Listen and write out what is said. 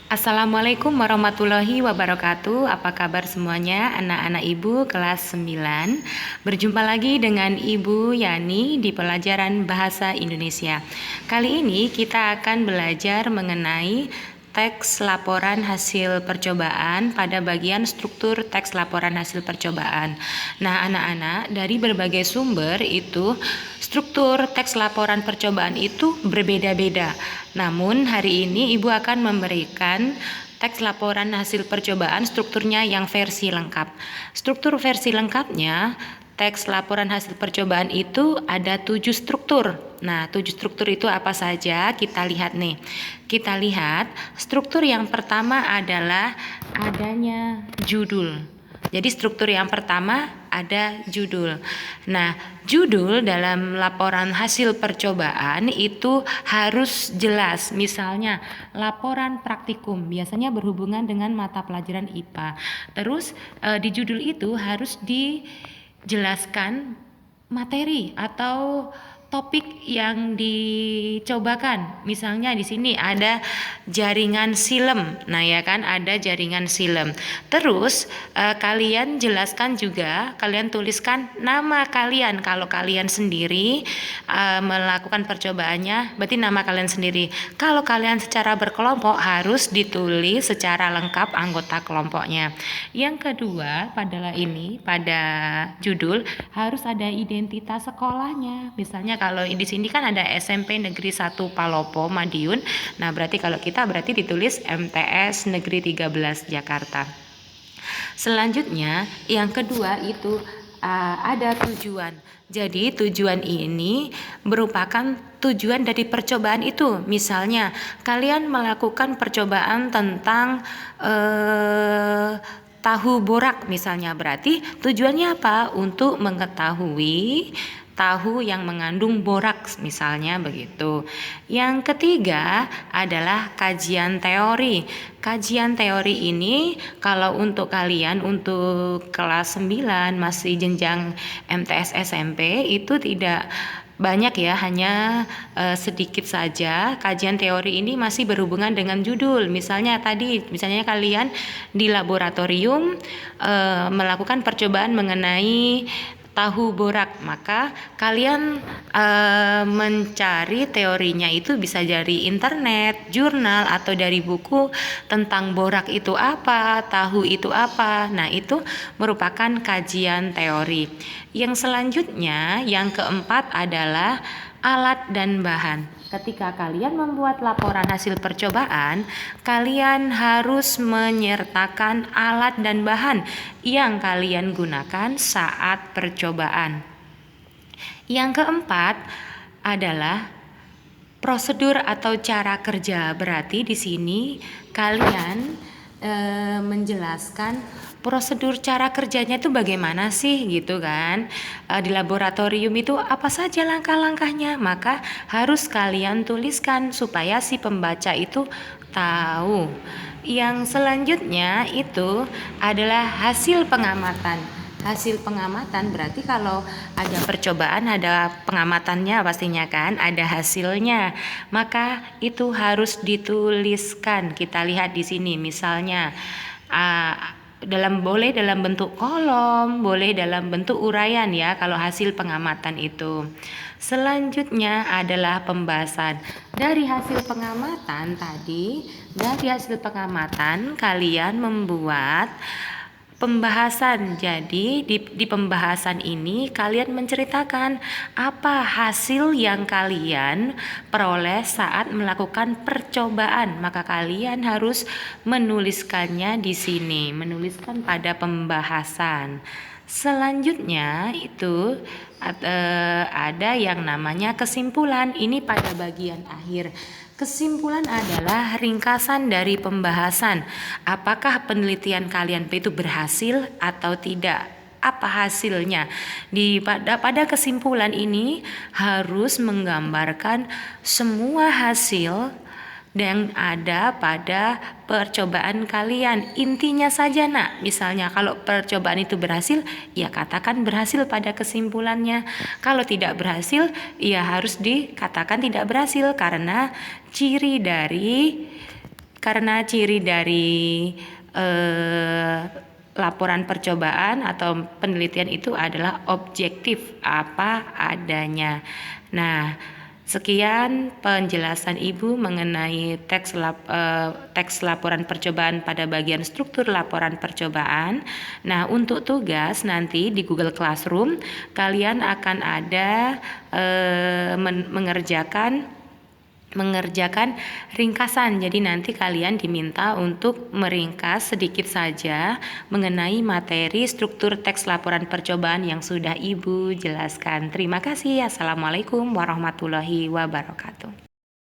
Assalamualaikum warahmatullahi wabarakatuh. Apa kabar semuanya anak-anak Ibu kelas 9? Berjumpa lagi dengan Ibu Yani di pelajaran Bahasa Indonesia. Kali ini kita akan belajar mengenai teks laporan hasil percobaan pada bagian struktur teks laporan hasil percobaan. Nah, anak-anak, dari berbagai sumber itu struktur teks laporan percobaan itu berbeda-beda. Namun hari ini Ibu akan memberikan teks laporan hasil percobaan strukturnya yang versi lengkap. Struktur versi lengkapnya teks laporan hasil percobaan itu ada 7 struktur. Nah, 7 struktur itu apa saja? Kita lihat nih. Kita lihat struktur yang pertama adalah adanya judul. Jadi struktur yang pertama ada judul. Nah, judul dalam laporan hasil percobaan itu harus jelas. Misalnya, laporan praktikum biasanya berhubungan dengan mata pelajaran IPA. Terus di judul itu harus dijelaskan materi atau topik yang dicobakan. Misalnya di sini ada jaringan silem. Nah, ya kan, ada jaringan silem. Terus kalian jelaskan juga, kalian tuliskan nama kalian. Kalau kalian sendiri melakukan percobaannya, berarti nama kalian sendiri. Kalau kalian secara berkelompok harus ditulis secara lengkap anggota kelompoknya. Yang kedua, pada judul harus ada identitas sekolahnya. Misalnya kalau di sini kan ada SMP Negeri 1 Palopo Madiun. Nah, berarti kalau kita berarti ditulis MTS Negeri 13 Jakarta. Selanjutnya, yang kedua itu ada tujuan. Jadi tujuan ini merupakan tujuan dari percobaan itu. Misalnya kalian melakukan percobaan tentang tahu borak misalnya, berarti tujuannya apa? Untuk mengetahui tahu yang mengandung boraks misalnya begitu. Yang ketiga adalah kajian teori. Kajian teori ini kalau untuk kalian untuk kelas 9 masih jenjang MTS SMP itu tidak banyak ya, hanya sedikit saja. Kajian teori ini masih berhubungan dengan judul. Misalnya kalian di laboratorium melakukan percobaan mengenai tahu borak, maka kalian mencari teorinya itu bisa dari internet, jurnal, atau dari buku tentang borak itu apa, tahu itu apa. Nah, itu merupakan kajian teori. Yang selanjutnya, yang keempat adalah alat dan bahan. Ketika kalian membuat laporan hasil percobaan, kalian harus menyertakan alat dan bahan yang kalian gunakan saat percobaan. Yang keempat adalah prosedur atau cara kerja. Berarti di sini kalian menjelaskan prosedur cara kerjanya itu bagaimana sih gitu kan. Di laboratorium itu apa saja langkah-langkahnya, maka harus kalian tuliskan supaya si pembaca itu tahu. Yang selanjutnya itu adalah hasil pengamatan. Hasil pengamatan berarti kalau ada percobaan ada pengamatannya pastinya kan, ada hasilnya. Maka itu harus dituliskan. Kita lihat di sini misalnya boleh dalam bentuk kolom, boleh dalam bentuk uraian ya kalau hasil pengamatan itu. Selanjutnya adalah pembahasan. Dari hasil pengamatan kalian membuat pembahasan. Jadi di pembahasan ini kalian menceritakan apa hasil yang kalian peroleh saat melakukan percobaan. Maka kalian harus menuliskannya di sini, menuliskan pada pembahasan. Selanjutnya itu ada yang namanya kesimpulan. Ini pada bagian akhir. Kesimpulan adalah ringkasan dari pembahasan. Apakah penelitian kalian itu berhasil atau tidak? Apa hasilnya? Pada kesimpulan ini harus menggambarkan semua hasil yang ada pada percobaan kalian. Intinya saja nak, misalnya kalau percobaan itu berhasil, ya katakan berhasil pada kesimpulannya. Kalau tidak berhasil, ya harus dikatakan tidak berhasil, karena ciri dari Karena ciri dari laporan percobaan atau penelitian itu adalah objektif apa adanya. Nah, sekian penjelasan Ibu mengenai teks laporan percobaan pada bagian struktur laporan percobaan. Nah, untuk tugas nanti di Google Classroom kalian akan ada mengerjakan ringkasan. Jadi nanti kalian diminta untuk meringkas sedikit saja mengenai materi struktur teks laporan percobaan yang sudah Ibu jelaskan. Terima kasih. Assalamualaikum warahmatullahi wabarakatuh.